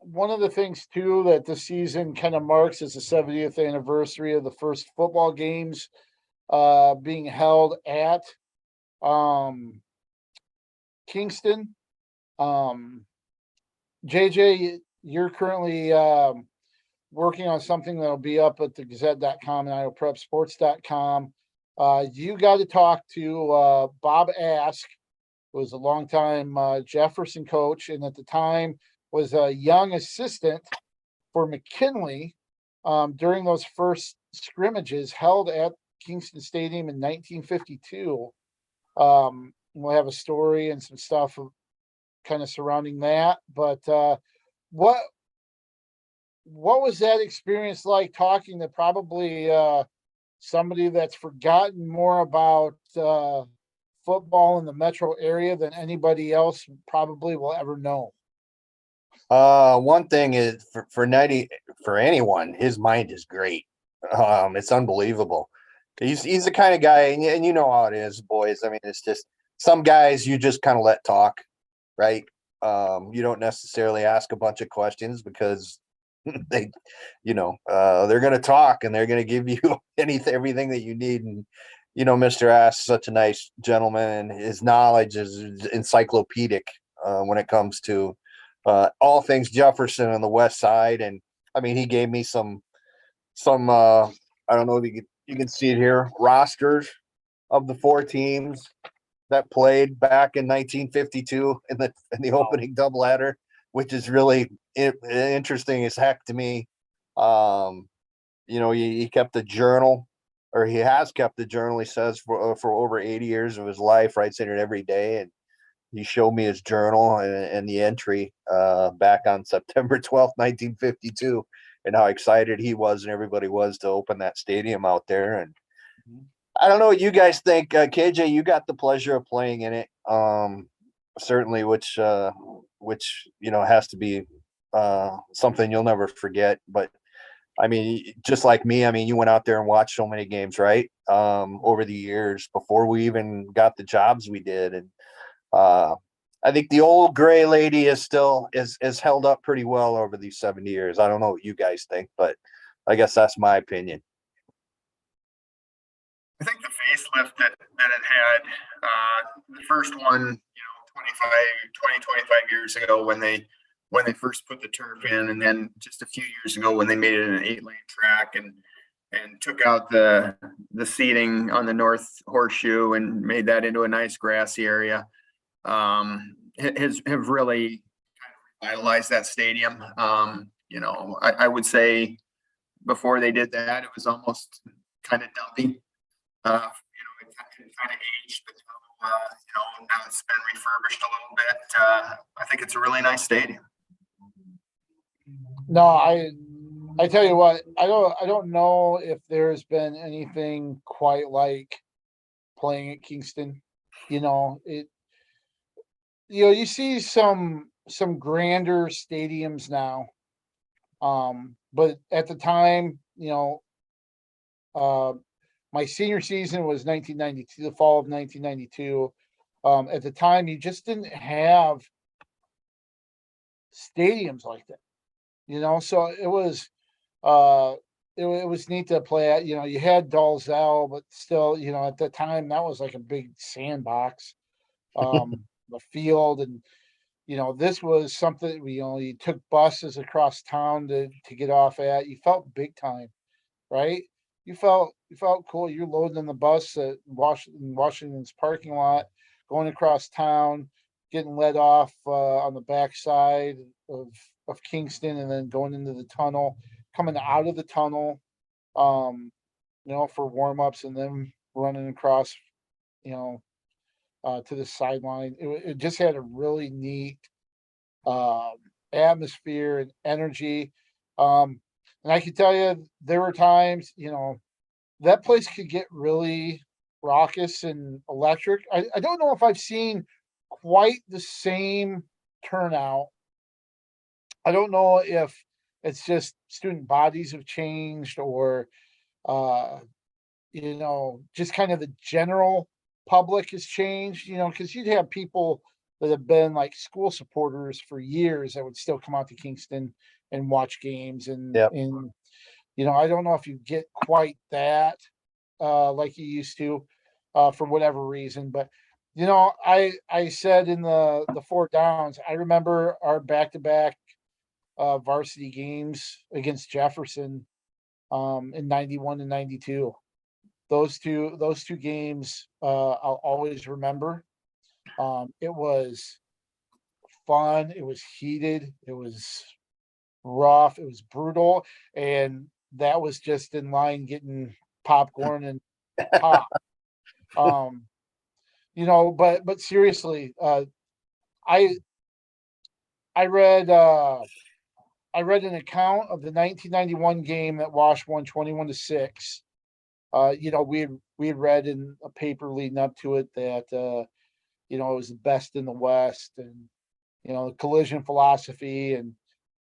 one of the things too that the season kind of marks is the 70th anniversary of the first football games being held at um, Kingston. Um, JJ, you're currently working on something that'll be up at the Gazette.com and IOPrepSports.com. You got to talk to Bob Ask, who was a longtime Jefferson coach, and at the time was a young assistant for McKinley during those first scrimmages held at Kingston Stadium in 1952. We'll have a story and some stuff kind of surrounding that. But what was that experience like talking to probably somebody that's forgotten more about football in the metro area than anybody else probably will ever know? One thing is for anyone, his mind is great. It's unbelievable. He's the kind of guy, and you know how it is, boys. I mean, it's just some guys you just kind of let talk, right? You don't necessarily ask a bunch of questions because they, they're going to talk and they're going to give you everything that you need. And Mr. Ass is such a nice gentleman, and his knowledge is encyclopedic when it comes to all things Jefferson on the west side. And I mean, he gave me some I don't know if you can see it here, rosters of the 4 teams that played back in 1952 in the opening doubleheader, which is really interesting as heck to me. He kept a journal, or he has kept the journal, he says, for over 80 years of his life, writes in it every day. And he showed me his journal and the entry back on September 12th, 1952, and how excited he was and everybody was to open that stadium out there. And I don't know what you guys think. KJ, you got the pleasure of playing in it, certainly, which has to be something you'll never forget. But I mean, just like me, I mean, you went out there and watched so many games, right? Over the years before we even got the jobs we did. And I think the old gray lady is held up pretty well over these 70 years. I don't know what you guys think, but I guess that's my opinion. I think the facelift that it had, the first one, 25 years ago when they first put the turf in, and then just a few years ago when they made it an 8-lane track and took out the seating on the north horseshoe and made that into a nice grassy area. Have really kind of revitalized that stadium. I would say before they did that, it was almost kind of dumpy. It kind of aged, but now it's been refurbished a little bit. I think it's a really nice stadium. No, I tell you what, I don't know if there's been anything quite like playing at Kingston. You see some grander stadiums now. But at the time, my senior season was 1992, the fall of 1992. At the time, you just didn't have stadiums like that, So it was it was neat to play at. You had Dalzell, but still, at the time that was like a big sandbox, the field, and this was something you took buses across town to get off at. You felt big time, right? You felt cool. You're loading in the bus at Washington's parking lot, going across town, getting let off on the backside of Kingston, and then going into the tunnel, coming out of the tunnel, for warm ups, and then running across, to the sideline. It just had a really neat atmosphere and energy. And I can tell you, there were times, that place could get really raucous and electric. I don't know if I've seen quite the same turnout. I don't know if it's just student bodies have changed or, just kind of the general public has changed, because you'd have people that have been like school supporters for years that would still come out to Kingston and watch games. Yep. And, you know, I don't know if you get quite that, like you used to, for whatever reason, but you know, I said in the 4 downs, I remember our back-to-back varsity games against Jefferson in 91 and 92. Those two games I'll always remember. It was fun, it was heated, it was rough, it was brutal, and that was just in line getting popcorn and pop. Um, you know, but seriously, I I read I read an account of the 1991 game that Wash won 21-6. You know, we had read in a paper leading up to it that you know, it was the best in the West, and you know, the collision philosophy, and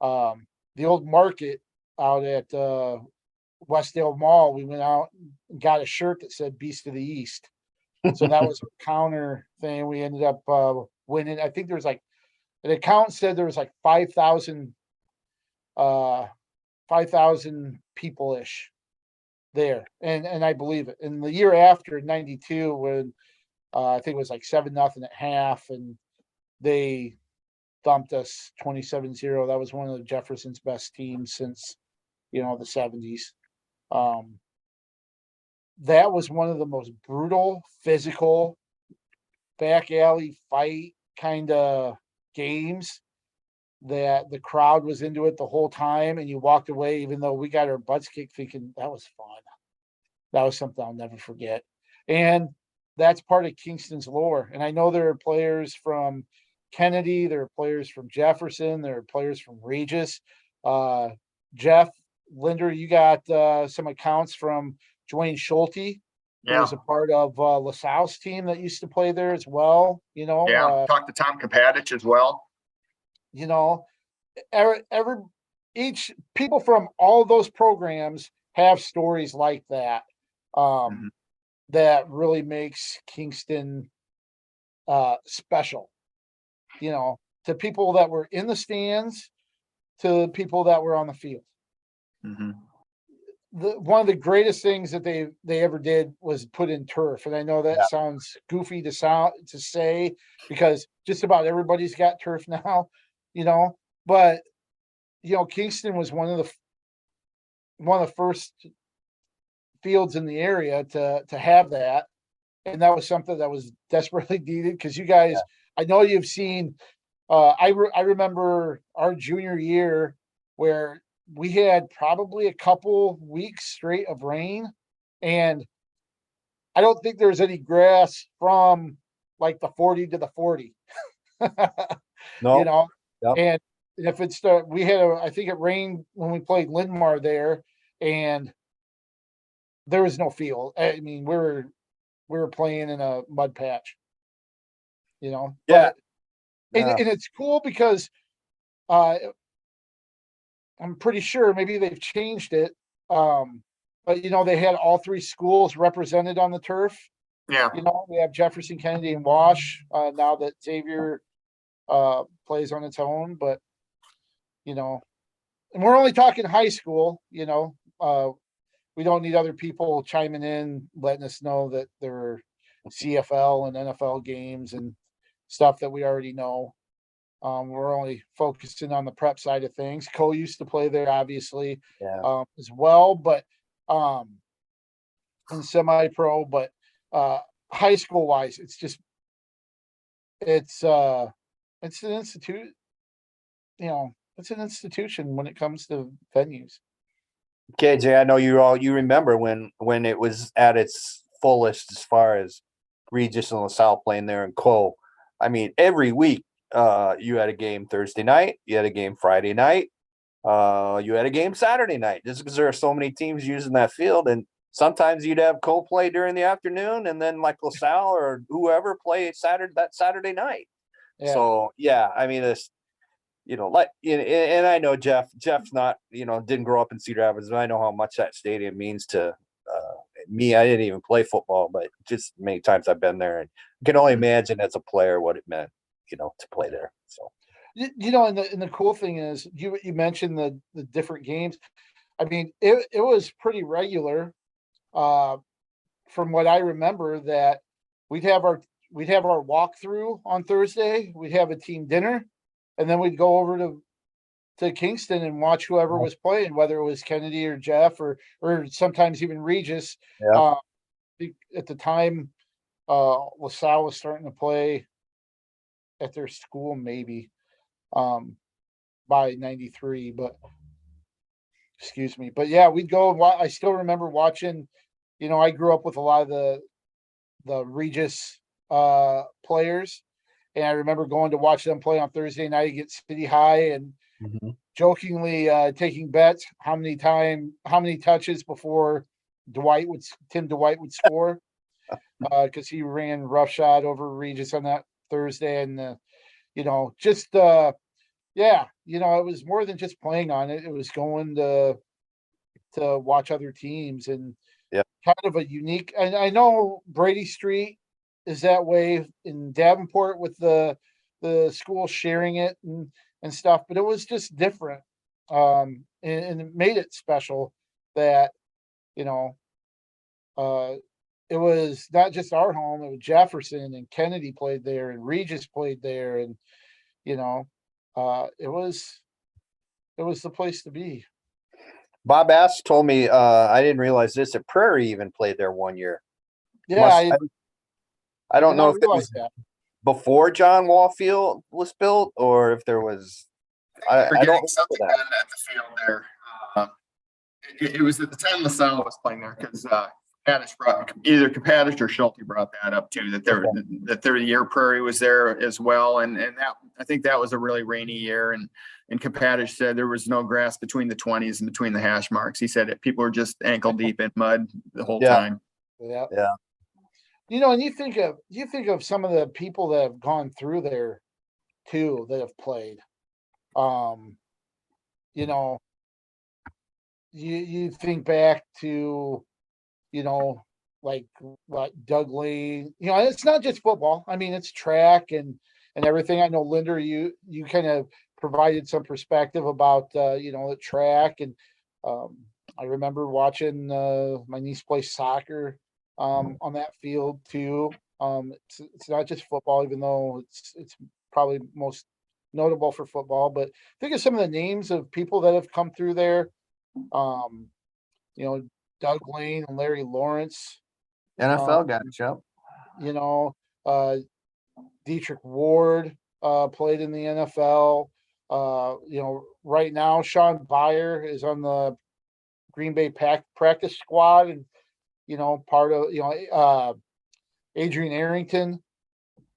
the old market out at Westdale Mall. We went out and got a shirt that said "Beast of the East." So that was a counter thing. We ended up winning. I think there was like an account said there was like 5,000 people ish there, and I believe it. And the year after, in '92, when I think it was like 7-0 at half, and they thumped us 27-0. That was one of the Jefferson's best teams since, you know, the '70s. Um, that was one of the most brutal, physical, back alley fight kind of games that the crowd was into it the whole time, and you walked away even though we got our butts kicked thinking that was fun. That was something I'll never forget. And that's part of Kingston's lore. And I know there are players from Kennedy, there are players from Jefferson, there are players from Regis. Jeff Linder, you got some accounts from Dwayne Schulte, who Yeah. was a part of LaSalle's team that used to play there as well. You know, Yeah. Talked to Tom Kapadich as well. you know, every each people from all those programs have stories like that. Mhm. That really makes Kingston special, you know, to people that were in the stands, to people that were on the field. Mhm. One of the greatest things that they ever did was put in turf, and I know that Yeah. sounds goofy to say because just about everybody's got turf now, you know. But you know, Kingston was one of the first fields in the area to have that, and that was something that was desperately needed because you guys, I know you've seen. I remember our junior year where we had probably a couple weeks straight of rain, and I don't think there was any grass from like the 40 to the 40. You No. know, Yep. and if it's we had I think it rained when we played Lindmar there, and there was no field. I mean, we were playing in a mud patch, you know. Yeah. But and it's cool because uh I'm pretty sure maybe they've changed it. But you know, they had all 3 schools represented on the turf. Yeah. You know, we have Jefferson, Kennedy, and Wash, now that Xavier plays on its own, but you know, and we're only talking high school, you know. We don't need other people chiming in, letting us know that there are CFL and NFL games and stuff that we already know. We're only focusing on the prep side of things. Cole used to play there, obviously, Yeah. as well, but in semi-pro. But high school wise, it's just it's uh it's an institute. You know, it's an institution when it comes to venues. KJ, I know you remember when it was at its fullest as far as Regis and LaSalle playing there in Cole. I mean, every week you had a game Thursday night, you had a game Friday night, you had a game Saturday night, just because there are so many teams using that field. And sometimes you'd have Cole play during the afternoon, and then like LaSalle or whoever play Saturday night. Yeah. So yeah, I mean, it's, like, and I know Jeff's not, didn't grow up in Cedar Rapids, but I know how much that stadium means to me. I didn't even play football, but just many times I've been there, and I can only imagine as a player what it meant. to play there. So And the cool thing is you mentioned the different games. I mean, it was pretty regular, from what I remember, that we'd have our walkthrough on Thursday. We'd have a team dinner, and then we'd go over to Kingston and watch whoever was playing, whether it was Kennedy or Jeff or sometimes even Regis. Yeah. At the time, LaSalle was starting to play at their school, maybe by 93, but excuse me. But yeah, we'd go. I still remember watching. I grew up with a lot of the Regis players, and I remember going to watch them play on Thursday night against City High and jokingly taking bets how many touches before Tim Dwight would score, because he ran roughshod over Regis on that Thursday, and just yeah, it was more than just playing on it. It was going to watch other teams, and kind of a unique. And I know Brady Street is that way in Davenport with the school sharing it and stuff, but it was just different, and it made it special that it was not just our home. It was Jefferson and Kennedy played there, and Regis played there, and it was the place to be. Bob Ass told me, I didn't realize this, that Prairie even played there one year. Yeah, I don't know if it was that. before John Wall Field was built or if there was. I don't know something that. done at the field there. It was at the time LaSalle was playing there because either Kapadish or Schulte brought that up too, that the third year Prairie was there as well, and that I think that was a really rainy year, and Kapadish said there was no grass between the 20s and between the hash marks. He said that people were just ankle deep in mud the whole time. Yeah. Yeah. And you think of some of the people that have gone through there too, that have played. You think back to, like Doug Lee. It's not just football. I mean, it's track and everything. I know Linder, you kind of provided some perspective about the track, and I remember watching my niece play soccer on that field too. It's not just football, even though it's probably most notable for football. But think of some of the names of people that have come through there. Doug Lane and Larry Lawrence. NFL guys, yep. Dietrich Ward played in the NFL. Right now Sean Byer is on the Green Bay practice squad, and part of Adrian Arrington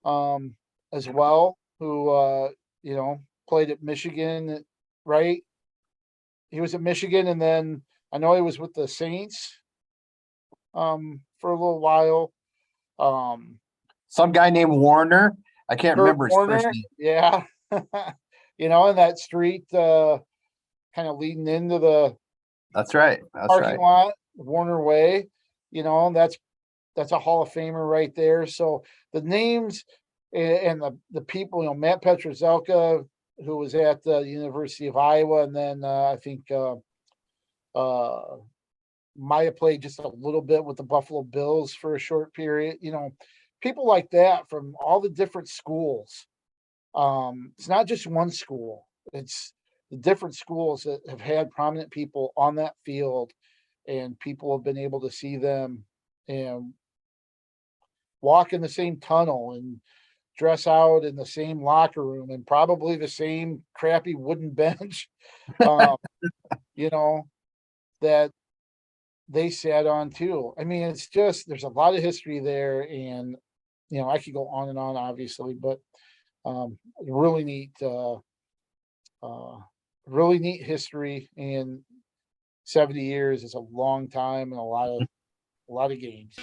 as well, who played at Michigan, right? He was at Michigan, and then I know he was with the Saints for a little while. Some guy named Warner. I can't remember his first name. Yeah. In that street kind of leading into the That's right. parking lot, Warner Way, that's a Hall of Famer right there. So the names and the people, Matt Petrozelka, who was at the University of Iowa, and then I think Maya played just a little bit with the Buffalo Bills for a short period. People like that from all the different schools. It's not just one school. It's the different schools that have had prominent people on that field, and people have been able to see them and walk in the same tunnel and dress out in the same locker room and probably the same crappy wooden bench, that they sat on too. I mean, it's just, there's a lot of history there, and, I could go on and on, obviously, but really neat history, and 70 years is a long time and a lot of games.